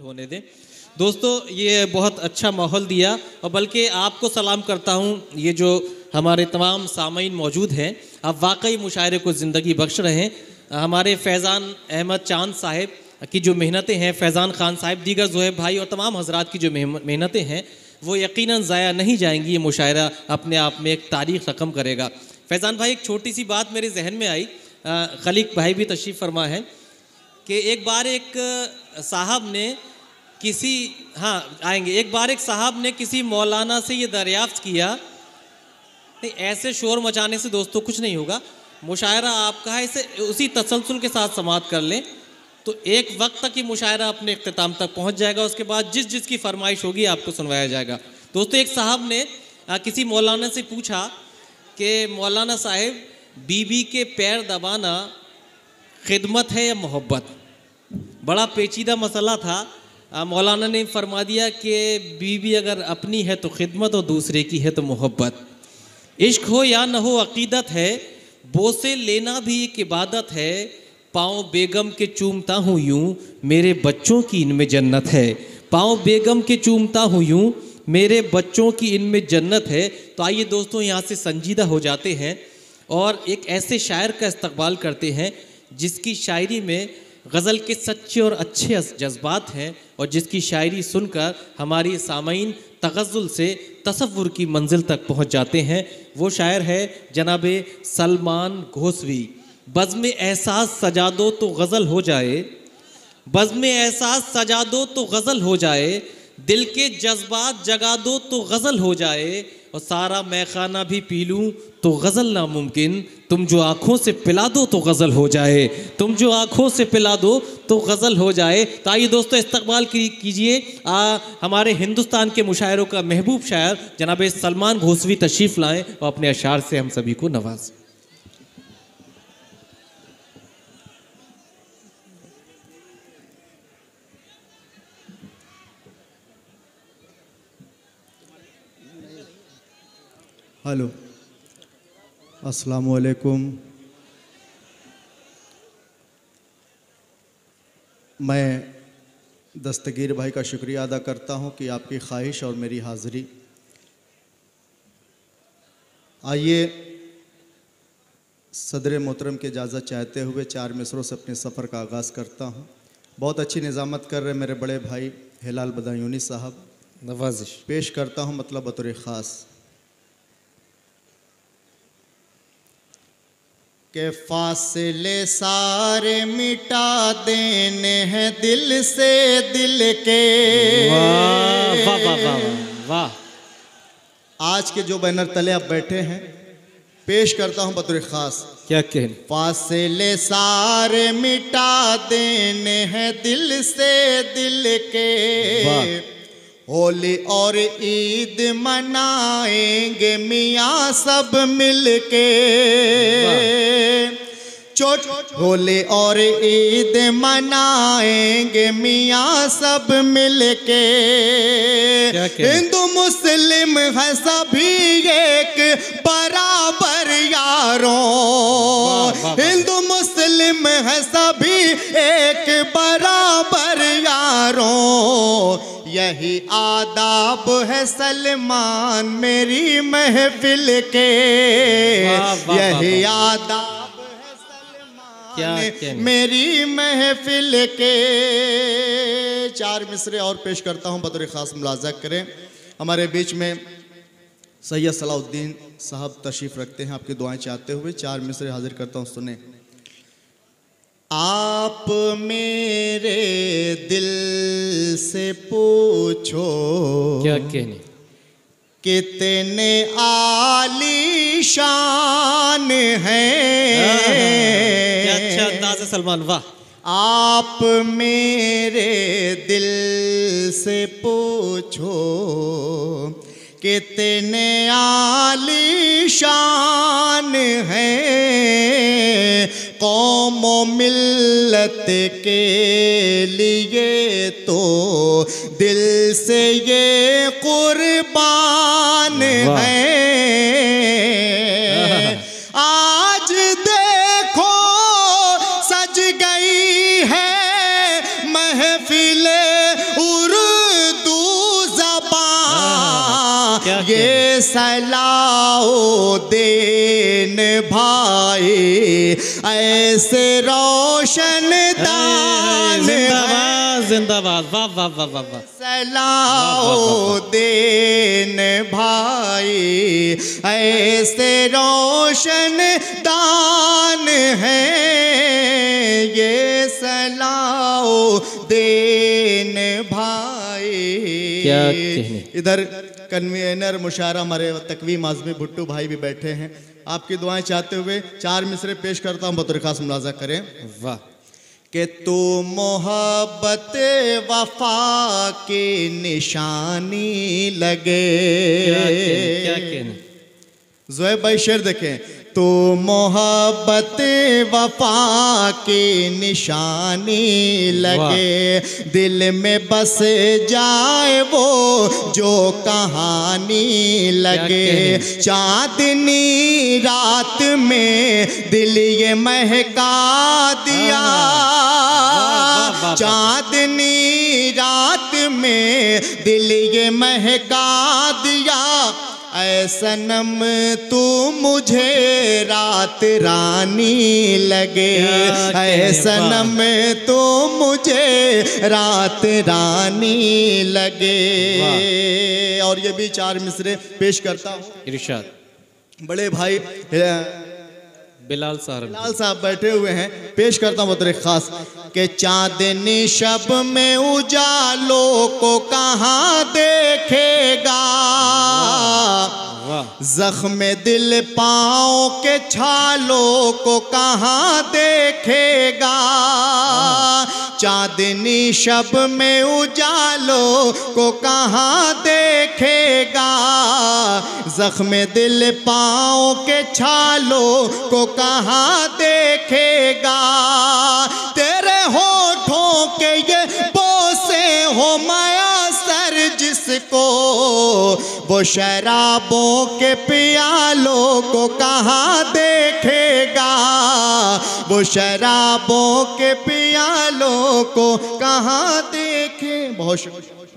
मुकम्मल होने दें। दोस्तों ये बहुत अच्छा माहौल दिया और बल्कि आपको सलाम करता हूँ, ये जो हमारे तमाम सामीन मौजूद हैं, आप वाकई मुशायरे को ज़िंदगी बख्श रहे हैं। हमारे फैज़ान अहमद चांद साहिब की जो मेहनतें हैं, फैज़ान खान साहिब, दीगर ज़ोहैब भाई और तमाम हजरात की जो मेहनतें हैं वो यकीनन ज़ाया नहीं जाएंगी। ये मुशायरा अपने आप में एक तारीख़ रकम करेगा। फैज़ान भाई, एक छोटी सी बात मेरे जहन में आई, खलीक भाई भी तशरीफ़ फरमा है कि एक बार एक साहब ने एक बार एक साहब ने किसी मौलाना से ये दरियाफ्त किया, नहीं ऐसे शोर मचाने से दोस्तों कुछ नहीं होगा, मुशायरा आपका है, इसे उसी तसलसल के साथ समाअत कर लें तो एक वक्त तक ही मुशायरा अपने इख्तिताम तक पहुंच जाएगा। उसके बाद जिस जिसकी फरमाइश होगी आपको सुनवाया जाएगा। दोस्तों एक साहब ने किसी मौलाना से पूछा कि मौलाना साहिब, बीबी के पैर दबाना खिदमत है या मोहब्बत? बड़ा पेचीदा मसला था। मौलाना ने फरमा दिया कि बीवी अगर अपनी है तो खिदमत और दूसरे की है तो मोहब्बत। इश्क हो या न हो अकीदत है, बोसे लेना भी एक इबादत है। पाँव बेगम के चूमता हूँ यूं, मेरे बच्चों की इनमें जन्नत है। पाँव बेगम के चूमता हूँ यूं, मेरे बच्चों की इनमें जन्नत है। तो आइए दोस्तों यहाँ से संजीदा हो जाते हैं और एक ऐसे शायर का इस्तकबाल करते हैं जिसकी शायरी में गज़ल के सच्चे और अच्छे जज्बात हैं और जिसकी शायरी सुनकर हमारी सामीन तगज़्ज़ुल से तसव्वुर की मंजिल तक पहुँच जाते हैं। वो शायर है जनाबे सलमान घोसवी। बज़्म एहसास सजा दो तो गज़ल हो जाए, बज़्म एहसास सजा दो तो गज़ल हो जाए, दिल के जज्बात जगा दो तो गज़ल हो जाए, और सारा मैखाना भी पी लूँ तो गज़ल नामुमकिन, तुम जो आँखों से पिला दो तो गज़ल हो जाए, तुम जो आँखों से पिला दो तो गज़ल हो जाए। तो आइए दोस्तों इस्तकबाल कीजिए हमारे हिंदुस्तान के मुशायरों का महबूब शायर जनाब सलमान घोसवी तशरीफ़ लाएँ और अपने अशार से हम सभी को नवाज़ें। हेलो, अस्सलाम वालेकुम। मैं दस्तगीर भाई का शुक्रिया अदा करता हूं कि आपकी ख्वाहिश और मेरी हाज़िरी। आइए सदर मोहतरम की इजाज़त चाहते हुए 4 मिसरों से अपने सफ़र का आगाज़ करता हूं। बहुत अच्छी निज़ामत कर रहे मेरे बड़े भाई हिलाल बदायूनी साहब, नवाजिश पेश करता हूं मतलब बतौर ख़ास के फासले सारे मिटा देने हैं दिल से दिल के। वाह वाह वाह वाह वाह। आज के जो बैनर तले आप बैठे हैं पेश करता हूं बतौर ख़ास। क्या कहने? फासले सारे मिटा देने हैं दिल से दिल के, होली और ईद मनाएंगे मियाँ सब मिलके। होली और ईद मनाएंगे मियाँ सब मिलके। हिंदू मुस्लिम है सभी एक बराबर यारों, हिंदू मुस्लिम है सभी एक बराबर यारों। यही आदाब है सलमान मेरी महफिल के, यही आदाब मेरी महफिल के। 4 मिसरे और पेश करता हूँ बतौर ख़ास, मुलाज़ा करें। हमारे बीच में सैयद सलाउद्दीन साहब तशरीफ़ रखते हैं, आपकी दुआएं चाहते हुए 4 मिसरे हाजिर करता हूँ, सुने। आप मेरे दिल से पूछो क्या कहने? कितने आली शान हैं। क्या अच्छा अंदाज़ है सलमान, वाह। आप मेरे दिल से पूछो कितने आली शान हैं। कौम मिल्लत के लिए तो दिल से ये कुर्बान है। आज देखो सज गई है महफिले ये सलाउद्दीन भाई ऐसे रोशन दान जिंदाबाद जिंदाबाद, वाह वाह वाह वाह वाह। सलाउद्दीन भाई ऐसे रोशन दान है, ये सलाउद्दीन भाई। क्या कहने। इधर कन्वीनर मुशायरा हमारे तकवीम आज़मी भुट्टू भाई भी बैठे हैं। आपकी दुआएं चाहते हुए 4 मिसरे पेश करता हूं, बतौर खास मुलाजा करें। वाह। कि तू मोहब्बत वफा की निशानी लगे। क्या कहने। ज़ोएब भाई शेर देखें, तो मोहब्बत वफा की निशानी लगे, दिल में बस जाए वो जो कहानी लगे। चांदनी रात में दिल ये महका दिया, चांदनी रात में दिल ये महका दिया। ऐ सनम तू मुझे रात रानी लगे, ऐ सनम तू मुझे रात रानी लगे। और ये भी 4 मिसरे पेश करता हूँ। इरशाद। बड़े भाई बिलाल साहब बैठे हुए हैं, पेश करता हूँ बतौर खास के चांदनी शब में उजालों को कहाँ देखेगा, जख्म दिल पाँव के छालों को कहाँ देखेगा। चांदनी शब में उजालों को कहाँ देखेगा, जख्म दिल पाँव के छालों को कहाँ देखेगा। तेरे होठों के ये बोसे हो मयसर जिसको, वो शराबों के प्यालों को कहाँ देखेगा, वो शराबों के प्यालों को कहाँ देखे। बहुत शुक्रिया।